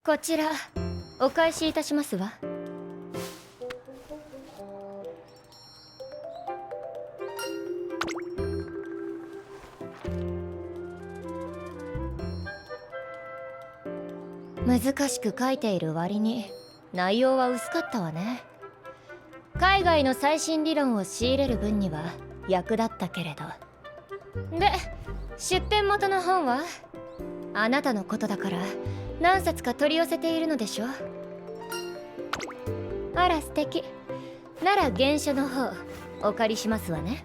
こちらお返しいたしますわ。難しく書いている割に内容は薄かったわね。海外の最新理論を仕入れる分には役立ったけれど。で、出典元の本はあなたのことだから何冊か取り寄せているのでしょ。あら素敵。なら原書の方お借りしますわね。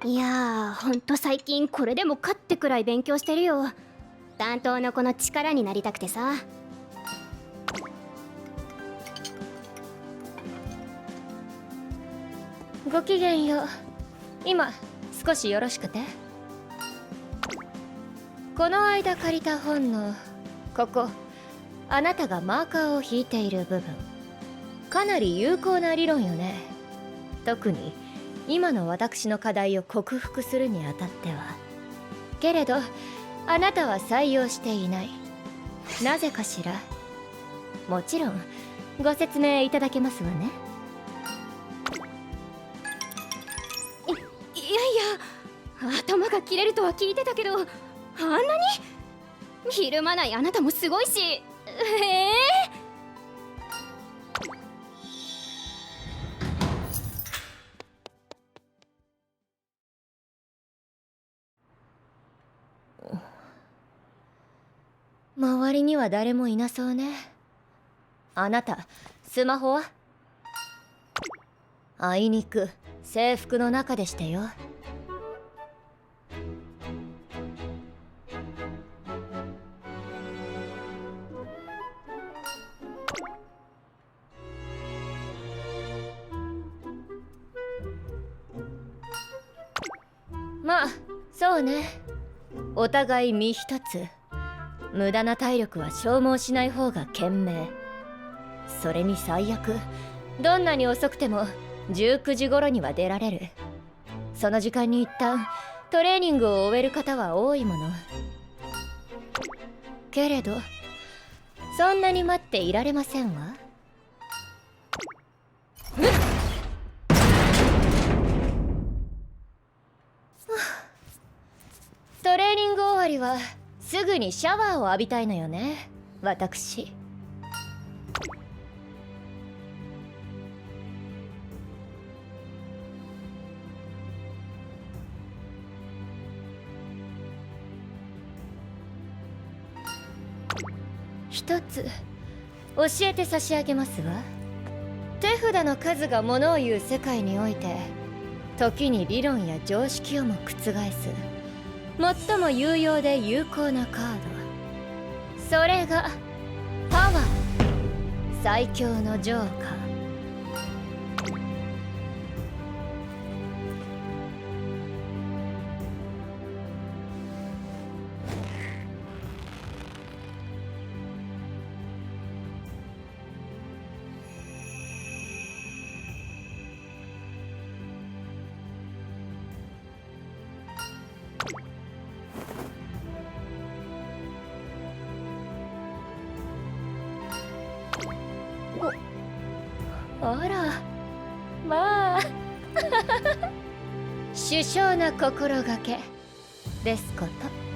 いやー、ほんと最近これでもかってくらい勉強してるよ。担当の子の力になりたくてさ。ごきげんよう。今少しよろしくて。この間借りた本のここ、あなたがマーカーを引いている部分、かなり有効な理論よね。特に今の私の課題を克服するにあたっては。けれどあなたは採用していない。なぜかしら。もちろんご説明いただけますわね。いやいや、頭が切れるとは聞いてたけど、あんなにひるまないあなたもすごいし。周りには誰もいなそうね。あなたスマホは？あいにく制服の中でしてよ。まあそうね。お互い身一つ。無駄な体力は消耗しない方が賢明。それに最悪どんなに遅くても19時頃には出られる。その時間に一旦トレーニングを終える方は多いもの。けれどそんなに待っていられませんわ。トレーニング終わりはすぐにシャワーを浴びたいのよね、私。一つ教えて差し上げますわ。手札の数がものを言う世界において、時に理論や常識をも覆す最も有用で有効なカード、それがパワー、最強のジョーカー。あら、まあ殊勝な心がけですこと。